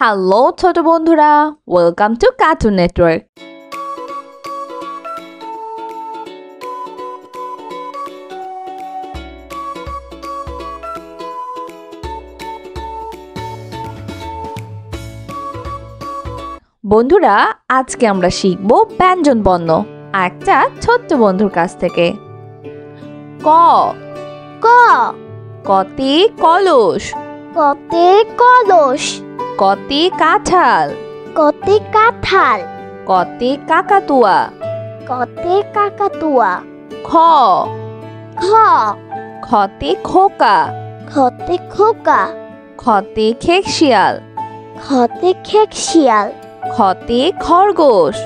Hello ছোট বন্ধুরা, welcome to cartoon network. বন্ধুরা, আজকে আমরা শিখব ব্যঞ্জন বর্ণ একটা ছোট্ট বন্ধুর কাছ থেকে। ক ক কতে কলস, কতে কলস, কতে কাঁঠাল, কতে কাঁঠাল, কতে কাকাতুয়া। কতে কাকাতুয়া। খ খ খতে খোকা, খতে খোকা, খতে খেকশিয়াল, খতে খেকশিয়াল, খতে খরগোশ।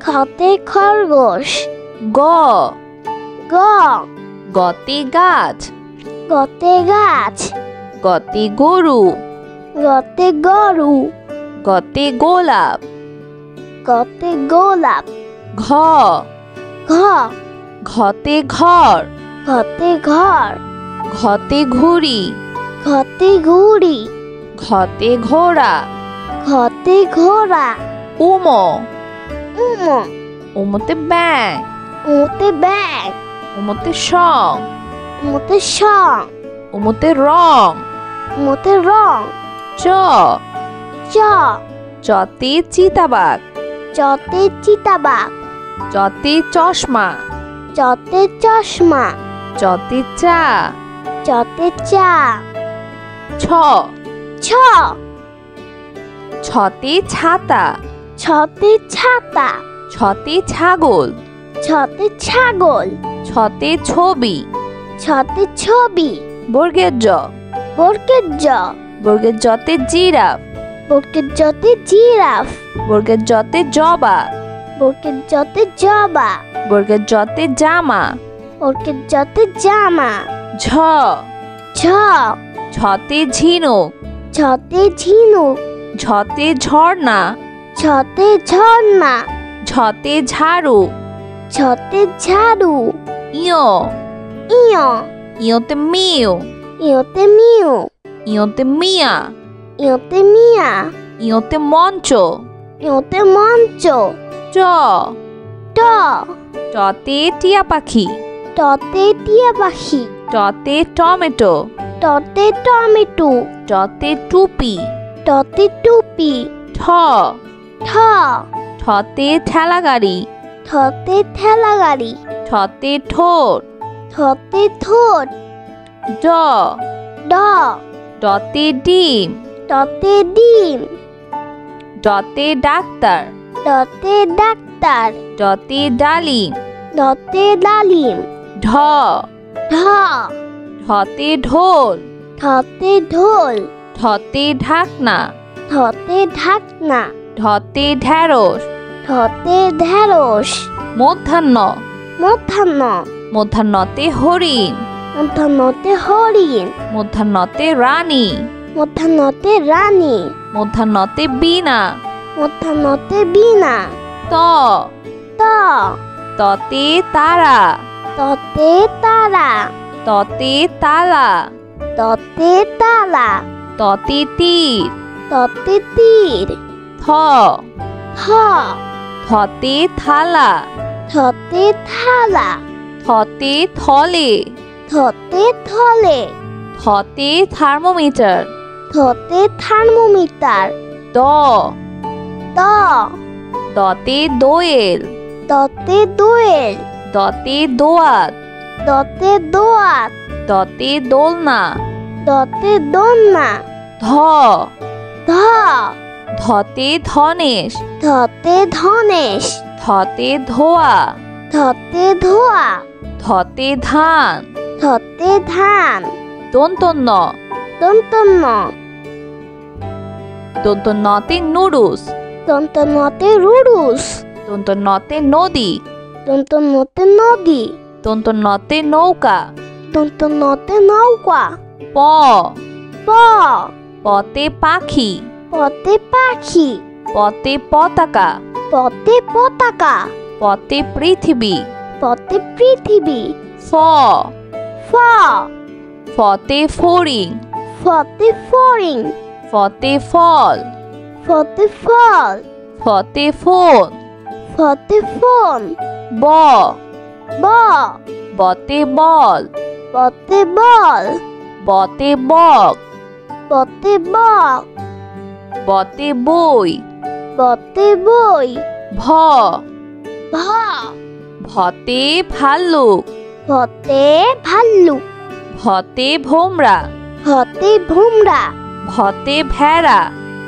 খতে খরগোশ। গ গ গতে গাছ, গতে গাছ, গতে গরু, গতে গরু, গতে গোলাপ। গতে গোলাপ। ঘ ঘ ঘতে ঘর, ঘতে ঘর, ঘতে ঘুড়ি, ঘতে ঘুড়ি, ঘতে ঘোড়া। ঘতে ঘোড়া। উম উম উমতে ব্যাং, উমতে ব্যাগ, উমতে সং, উমতে সং, উমতে রং। উমতে রং। চ চ চতে চিতাবাঘ, চতে চিতাবাঘ, চতে চশমা, চতে চশমা, চতে চা। চতে চা। ছ ছ ছতে ছাতা, ছতে ছাতা, ছতে ছাগল, ছতে ছাগল, ছতে ছবি। ছতে ছবি। বর্গের জ, বর্গের জ, বর্গের জতে জিরাফ, বর্গের জতে জিরাফ, বর্গের জতে জবা, বর্গের জতে জবা, বর্গের জতে জামা। বর্গের জতে জামা। ঝ ঝ ঝতে ঝিনুক, ছতে ঝিনুক, ঝতে ঝর্ণা, ছতে ঝর্ণা, ঝতে ঝাড়ু। ছতে ঝাড়ু। ইয় ইয় ইয়তে মিউ, ইয়তে মিউ, ইয়তে মিয়া, ইয়তে মিয়া, ইয়তে মঞ্চ। ইয়তে মঞ্চ। ট ট টতে টিয়া পাখি, টতে টিয়া পাখি, টতে টমেটো, টতে টমেটো, টতে টুপি। টতে টুপি। ঠ ঠ ঠতে ঠেলা গাড়ি, ঠতে ঠেলা গাড়ি, ঠতে ঠোঁট। ঠতে ঠোঁট। ড ড ডতে ডিম, টতে ডিম, ডতে ডাক্তার, টতে ডাক্তার, ডতে ডালিম। টতে ডালিম। ঢ ঢ ঢতে ঢোল, ঠতে ঢোল, ঢতে ঢাকনা, ঠতে ঢাকনা, ঢতে ঢেঁড়স। ঠতে ঢেঁড়স। মধ্যাহ্ন, মধ্যাহ্ন, মধ্যাহ্নতে হরিণ, মধ্যাহ্নতে হরিণ, মধ্যাহ্নতে রানী, মধ্যাহ্নতে রানী, মধ্যাহ্নতে বীণা। মধ্যাহ্নতে বীণা। ত ত ততে তারা, ততে তারা, ততে তালা, ততে তালা, ততে তীর। ততে তীর। থ থ থতে থালা, থতে থালা, থতে থলে, থতে থলে, থতে থার্মোমিটার। থতে থার্মোমিটার। দ ত দতে দোয়েল, ততে দোয়েল, দতে দোয়াত, দতে দোয়াত, দতে দোলনা। দতে দোলনা। ধ ধ ধতে ধনেশ, ধতে ধনেশ, ধতে ধোয়া, ধতে ধোয়া, ধতে ধান। ধতে ধান। দন্তন্য, দন্তন্য, দন্তন্যতে নুডলস, দন্তন্যতে রুডুস, দন্তন্যতে নদী, দন্তন্যতে নদী, দন্তন্যতে নৌকা। দন্তন্যতে নৌকা। প প পতে পাখি, পতে পাখি, পতে পতাকা, পতে পতাকা, পতে পৃথিবী। পতে পৃথিবী। ফ ফ ফতে ফড়িং, ফতে ফড়িং, ফতে ফল, ফতে ফল ফতে ফোন ফতে ফোন ব ব বতে বল বতে বল বতে বক বতে বক বতে বই বতে বই ভ ভ ভতে ভাল্লুক ভতে ভাল্লুক ভতে ভোমরা ভতে ভুমরা ভতে ভেড়া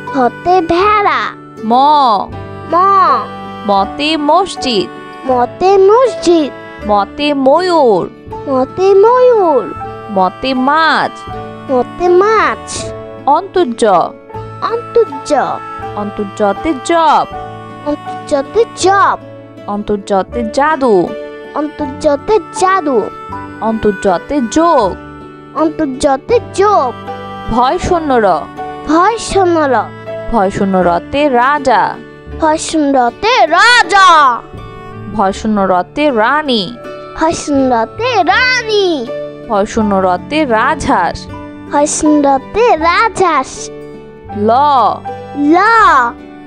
ভতে ভেড়া ম ম মতে মসজিদ মতে মসজিদ মতে ময়ূর মতে ময়ূর মতে মাছ মতে মাছ অন্তর্য অন্তর্য অন্তর্যতে জব অন্তর্যতে জব অন্তর্যতে জাদু অন্তর্যতে জাদু অন্তর্যতে যোগ অন্তর্যতে যোগ ভয় শূন্য র ভয় শূন্যর ভয় শূন্য রতে রাজা ভয় শূন্যতে রাজা ভয় শূন্য রতে রানী ভয় শূন্যতে রানী ভয় শূন্য রতে রাজহাঁস ভয় শূন্যতে রাজহাঁস ল ল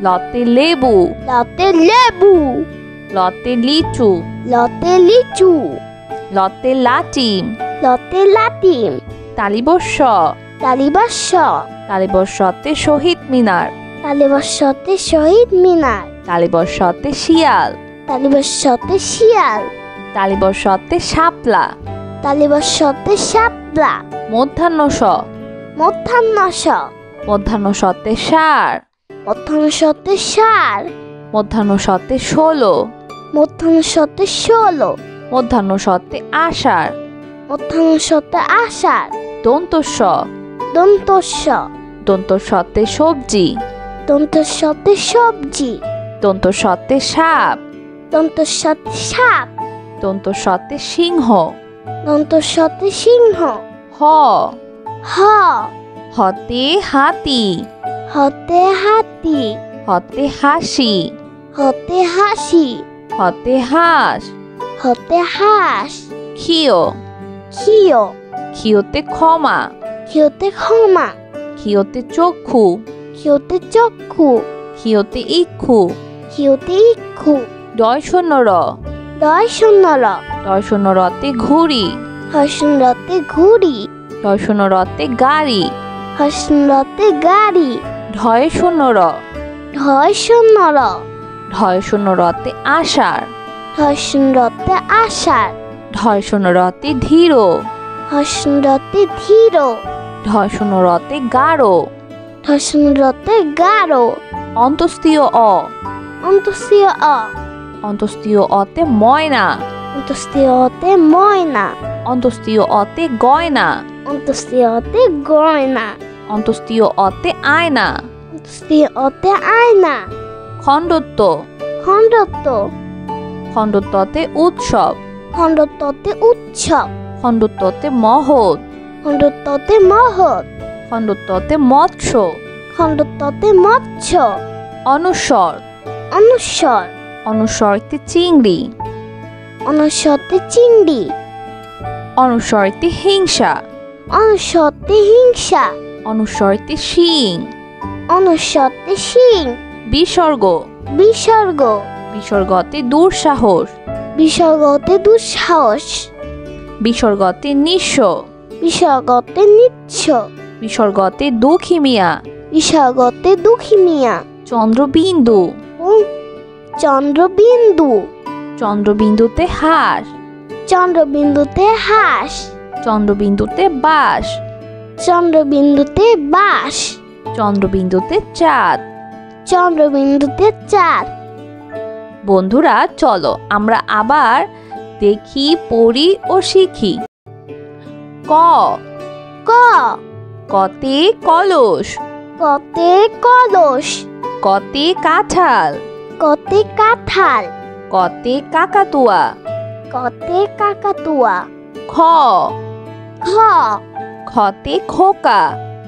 লতে লেবু লতে লেবু লতে লিচু লতে লিচু লতে লাটিম লতে লাটিম তালিবস্য তালিবাস্য তালিবস্যতে শহীদ মিনার তালিবাস্যতে শহীদ মিনার তালিবস্যতে শিয়াল তালিবাস্যতে শিয়াল তালিবস্যতে শাপলা তালিবাস্যতে শাপলা মধ্যাহ্ন স মধ্যাহ্নস মধ্যাহ্ন সতে সার মধ্যাহ্নসতে সার মধ্যাহ্ন সতে 16 মধ্যাহ্নসতে 16 মধ্যাহ্ন সতে আষাঢ় মধ্যাহ্নসতে আষাঢ় দন্তস্ব দন্তস্য দন্তস্বতে সবজি দন্তস্যতে সবজি দন্তস্বতে সাপ দন্তস্যতে সাপ দন্তস্বতে সিংহ দন্তস্যতে সিংহ হ হ হতে হাতি হতে হাতি হতে হাসি হতে হাসি হতে হাঁস হতে হাঁস ক্ষিয় ক্ষিয় ক্ষিয়তে ক্ষমা ক্ষিয়তে ক্ষমা ক্ষিয়তে চক্ষু ক্ষিয়তে চক্ষু ক্ষিয়তে ইক্ষু ক্ষিয়তে ইক্ষু ডয় শূন্য র দয় শূন্যর ডয় শূন্য রতে ঘুড়ি হর্ষণরতে ঘুড়ি ডয় শূন্য রতে গাড়ি হর্ষণরতে গাড়ি ঢয় শূন্য র ঢয় শূন্যর ঢয় শূন্য রতে আষাঢ় হর্ষণরতে আষাঢ় ঢয় শূন্য রতে ধীর হর্ষণরতে ধীর ঢয় শূন্য রতে গাঢ় হর্ষণরতে গাঢ় অন্তস্তীয় অ অন্তস্তীয় অ অন্তস্তীয় অতে ময়না অন্তস্তীয়তে ময়না অন্তস্তীয় অতে গয়না অন্তস্তীয়তে গয়না অন্তস্তীয় অতে আয়না অন্তস্তীয়তে আয়না খণ্ডত্ব খণ্ডত্ব খণ্ডত্বতে উৎসব খণ্ডত্বতে উৎসব খণ্ডত্বতে মহৎ খণ্ডত্বতে মহৎ খণ্ডত্বতে মৎস্য খণ্ডত্বতে মৎস্য অনুস্বর অনুস্বর অনুস্বরতে চিংড়ি অনুস্বরতে চিংড়ি অনুস্বরতে হিংসা অনুস্বরতে হিংসা অনুস্বরতে শিং অনুস্বরতে শিং বিসর্গ বিসর্গ বিসর্গতে দুঃসাহস বিসর্গতে দুঃসাহস বিসর্গতে নিঃস্ব বিসর্গতে নিচ্ছ বিসর্গতে দুঃখী মিয়া বিসর্গতে দুঃখী মিয়া চন্দ্রবিন্দু চন্দ্রবিন্দু চন্দ্রবিন্দুতে হাঁস চন্দ্রবিন্দুতে হাঁস চন্দ্রবিন্দুতে বাস চন্দ্রবিন্দুতে বাস চন্দ্রবিন্দুতে চাঁদ চন্দ্রবিন্দুতে চাঁদ বন্ধুরা চলো আমরা আবার দেখি পড়ি ও শিখি ক ক কতে কলস কতে কলস কতে কাঁঠাল কতে কাঁঠাল কতে কাকাতুয়া কতে কাকাতুয়া খ খ খতে খোকা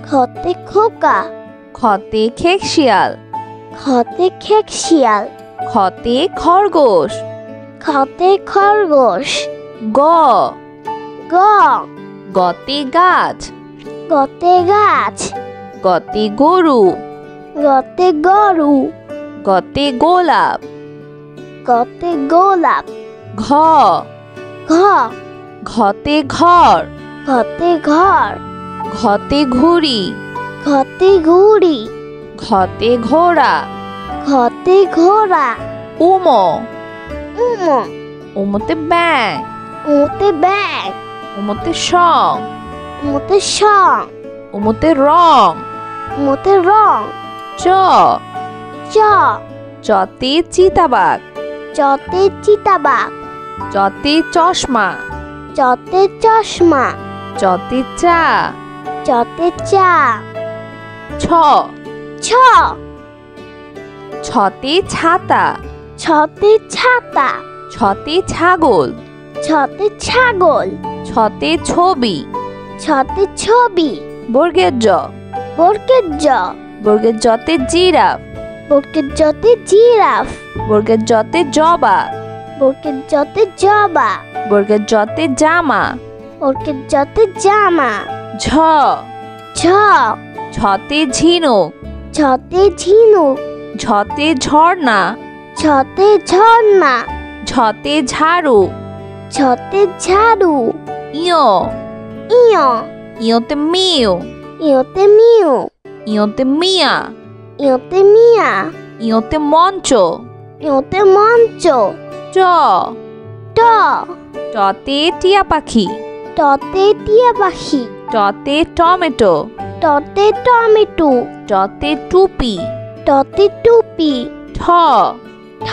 খতে খোকা খতে খেকশিয়াল খতে খেকশিয়াল খতে খরগোশ খতে খরগোশ গ গ গতে গাছ গতে গাছ গতে গরু গতে গরু গতে গোলাপ গতে গোলাপ ঘ ঘ ঘতে ঘর ঘতে ঘর ঘতে ঘুড়ি ঘতে ঘুড়ি ঘতে ঘোড়া ঘতে ঘোড়া উমো উমো উমোতে ব্যাং উমোতে ব্যাগ উমোতে সং উমোতে সং উমোতে রং উমোতে রং চ চ চতে চিতাবাঘ চতে চিতাবাঘ চতে চশমা চতে চশমা চতে চা চতে চা ছ ছ ছতে ছাতা ছতে ছাতা ছতে ছাগল ছতে ছাগল ছতে ছবি ছতে ছবি বর্গের জ বর্গের জ বর্গের জতে জিরাফ বর্গের জতে জিরাফ বর্গের জতে জবা বর্গের জতে জবা বর্গের জতে জামা বর্গের জতে জামা ঝ ঝ ছতে ঝিনুক ছতে ঝিনুক ঝতে ঝর্ণা ছতে ঝর্ণা ঝতে ঝাড়ু ছতে ঝাড়ু ইয় ইয় ইয়তে মিউ ইয়তে মিউ ইয়তে মিয়া ইয়তে মিয়া ইয়তে মঞ্চ ইয়তে মঞ্চ চ ট টতে টিয়া পাখি টতে টিয়া পাখি টতে টমেটো টতে টমেটো টতে টুপি টতে টুপি ঠ ঠ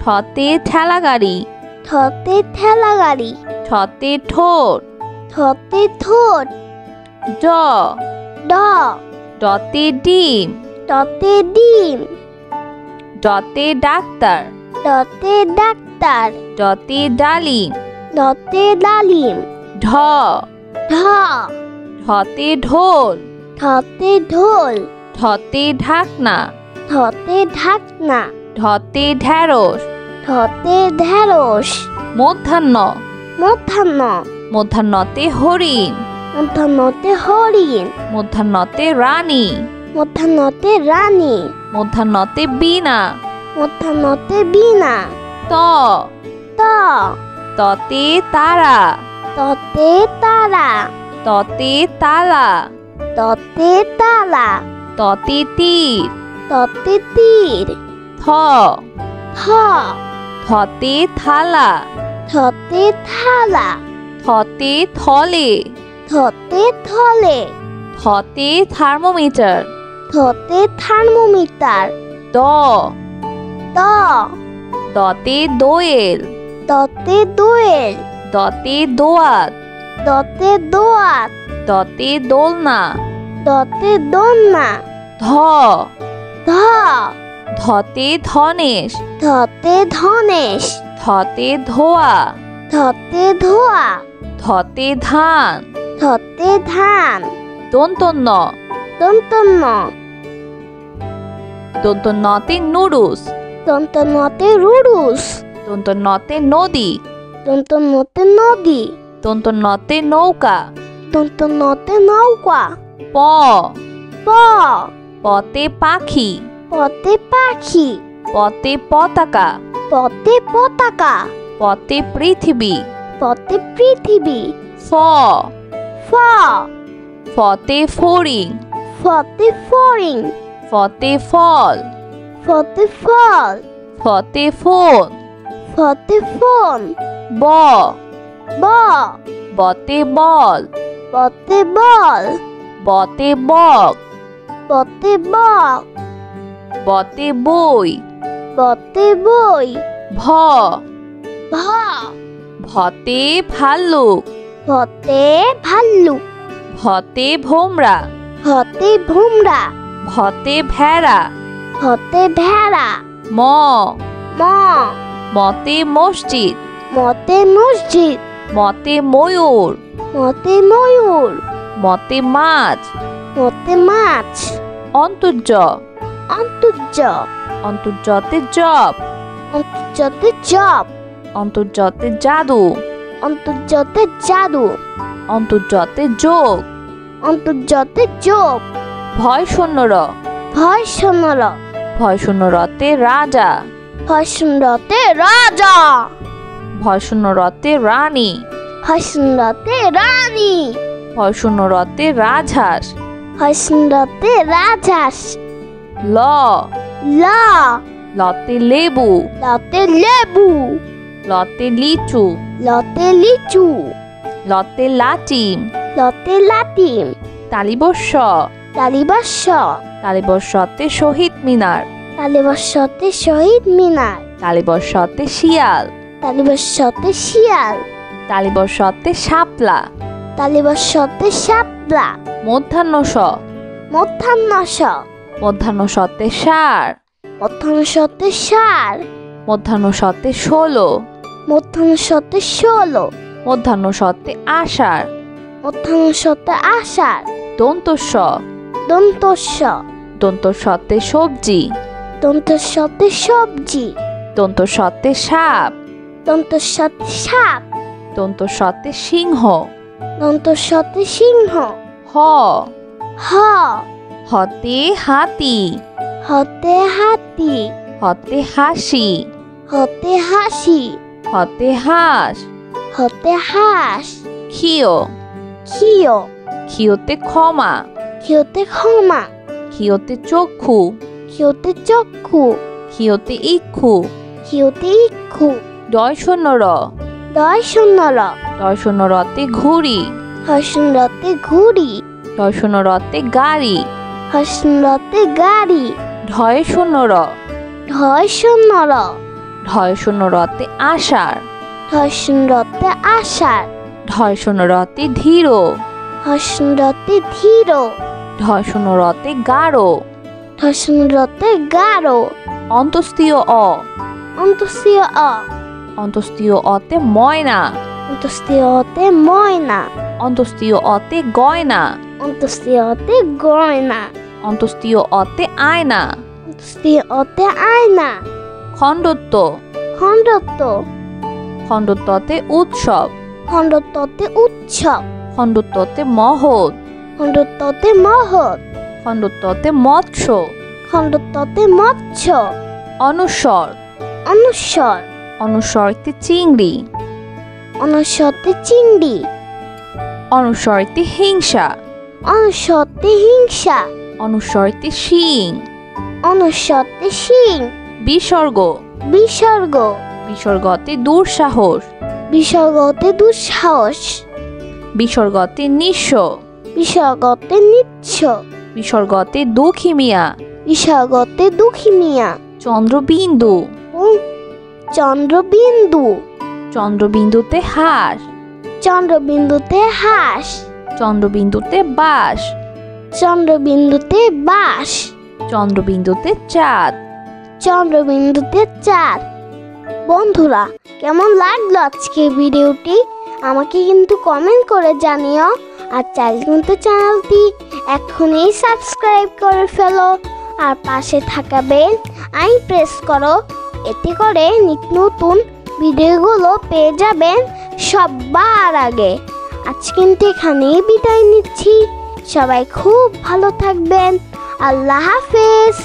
ঠতে ঠেলা গাড়ি ঠতে ঠেলা গাড়ি ঠতে ঠোঁট ঠতে ঠোঁট ড ড ডতে ডিম টতে ডিম ডতে ডাক্তার টতে ডাক্তার ডতে ডালিম টতে ডালিম ঢ ঢ ঢতে ঢোল ঠতে ঢোল ঢতে ঢাকনা ঠতে ঢাকনা ঢতে ঢেঁড়স ঠতে ঢেঁড়স মধ্যাহ্ন মধ্যাহ্ন মধ্যাহ্নতে হরিণ মধ্যাহ্নতে হরিণ মধ্যাহ্নতে রানী মধ্যাহ্নতে রানী মধ্যাহ্নতে বীণা মধ্যাহ্নতে বীণা ত ত ততে তারা ততে তারা ততে তালা ততে তালা ততে তীর ততে তীর থ থ থতে থালা থতে থালা থতে থলে থতে থলে থতে থার্মোমিটার থতে থার্মোমিটার দ দ দতে দোয়েল দতে দোয়েল দতে দোয়াত দতে দোয়াত দতে দোলনা দতে দোলনা ধ ধ ধতে ধনেশ ধতে ধনেশ ধতে ধোয়া ধতে ধোয়া ধতে ধান ধতে ধান দন্তন্য দন্তন্য দন্তন্যতে নুডলস দন্তন্যতে রুডুস দন্তন্যতে নদী দন্তন্যতে নদী দন্তন্যতে নৌকা দন্তন্যতে নৌকা প প পতে পাখি পতে পাখি পতে পতাকা পতে পতাকা পতে পৃথিবী পতে পৃথিবী ফ ফ ফতে ফড়িং ফতে ফড়িং ফতে ফল ফতে ফল ফতে ফোন ফতে ফোন ব ব বতে বল বতে বল বতে বক বতে বক বতে বই বতে বই ভ ভ ভতে ভাল্লুক ভতে ভাল্লুক ভতে ভোমরা ভতে ভুমরা ভতে ভেড়া ভতে ভেড়া ম ম মতে মসজিদ মতে মসজিদ মতে ময়ূর মতে ময়ূর মতে মাছ মতে মাছ অন্তর্য অন্তর্য অন্তর্যতে জব অন্তর্যতে জব অন্তর্যতে জাদু অন্তর্যতে জাদু অন্তর্যতে যোগ অন্তর্যতে যোগ ভয় শূন্য র ভ ভয় শূন্য র। ভয় শূন্য রতে রাজা। ভয় শূন্য রতে রাজা। ভয় শূন্য রতে রানী। ভয় শূন্য রতে রানী। ভয় শূন্য রতে রাজহাঁস। ভয় শূন্য রতে রাজহাঁস। ল ল। লতে লেবু। লতে লেবু। লতে লিচু। লতে লিচু। লতে লাটিম। লতে লাটিম। তালিবস্য। তালিবস্য। তালিবস্যতে শহীদ মিনার। তালিবস্যতে শহীদ মিনার। তালিবস্যতে শিয়াল। তালিবস্যতে শিয়াল। তালিবস্যতে শাপলা। তালিবস্যতে শাপলা। মধ্যাহ্ন স। মধ্যাহ্ন স। মধ্যাহ্ন সতে ষাঁড়। মধ্যাহ্ন সতে ষাঁড়। মধ্যাহ্ন সতে 16। মধ্যাহ্ন সতে 16। মধ্যাহ্ন সতে আষাঢ়। মধ্যাহ্ন সতে আষাঢ়। দন্তস্ব। দন্তস্য। দন্তস্বতে সবজি। দন্তস্যতে সবজি। দন্তস্বতে সাপ। দন্তস্যতে সাপ। দন্তস্বতে সিংহ। দন্তস্যতে সিংহ। হ। হ। হতে হাতি। হতে হাতি। হতে হাসি। হতে হাসি। হতে হাঁস। হতে হাঁস। ক্ষিয়। ক্ষিয়। ক্ষিয়তে ক্ষমা। ক্ষিয়তে ক্ষমা। ক্ষিয়তে চক্ষু। ক্ষিয়তে চক্ষু। ক্ষিয়তে ইক্ষু। ক্ষিয়তে ইক্ষু। ডয় শূন্য র। ডয় শূন্য র। ডয় শূন্য রতে ঘুড়ি। হয় শূন্য রতে ঘুড়ি। ডয় শূন্য রতে গাড়ি। হয় শূন্য রতে গাড়ি। ঢয় শূন্য র। ঢয় শূন্য র। ঢয় শূন্য রতে আষাঢ়। ঢয় শূন্য রতে আষাঢ়। ঢয় শূন্য রতে ধীর। হয় শূন্য রতে ধীর। ঢয় শূন্য রতে গাঢ়। ঢয় শূন্য রতে গাঢ়। অন্তস্তীয় অ। অন্তস্তীয় অ। অন্তস্তীয় অতে ময়না। অন্তস্তীয় অতে ময়না। অন্তস্তীয় অতে গয়না। অন্তস্তীয় অতে গয়না। অন্তস্তীয় অতে আয়না। অন্তস্তীয় অতে আয়না। খণ্ডত্ব। খণ্ডত্ব। খণ্ডত্বতে উৎসব। খণ্ডত্বতে উৎসব। খণ্ডত্বতে মহৎ। খণ্ডত্বতে মহৎ। খণ্ডত্বতে মৎস্য। খণ্ডত্বতে মৎস্য। অনুস্বর। অনুস্বর। অনুস্বরতে চিংড়ি। অনুস্বরতে চিংড়ি। অনুস্বরতে হিংসা। অনুস্বরতে হিংসা। অনুস্বরতে শিং। অনুস্বরতে শিং। বিসর্গ। বিসর্গ। বিসর্গতে দুঃসাহস। বিসর্গতে দুঃসাহস। বিসর্গতে নিঃস্ব। বিসর্গতে নিচ্ছ। বিসর্গতে দুঃখী মিয়া। বিসর্গতে দুঃখী মিয়া। চন্দ্রবিন্দু। চন্দ্রবিন্দু। চন্দ্রবিন্দুতে হাঁস। চন্দ্রবিন্দুতে হাঁস। চন্দ্রবিন্দুতে বাঁশ। চন্দ্রবিন্দুতে বাঁশ। চন্দ্রবিন্দুতে চাঁদ। চন্দ্রবিন্দুতে চাঁদ। বন্ধুরা, কেমন লাগলো আজকে ভিডিওটি আমাকে কিন্তু কমেন্ট করে জানিও। আর চাইলে কিন্তু চ্যানেলটি এখনই সাবস্ক্রাইব করে ফেলো আর পাশে থাকা বেল আইকন প্রেস করো। এতে করে নিত্য নতুন ভিডিওগুলো পেয়ে যাবেন সবার আগে। আজ কিন্তু এখানেই বিদায় নিচ্ছি। সবাই খুব ভালো থাকবেন। আল্লাহ হাফেজ।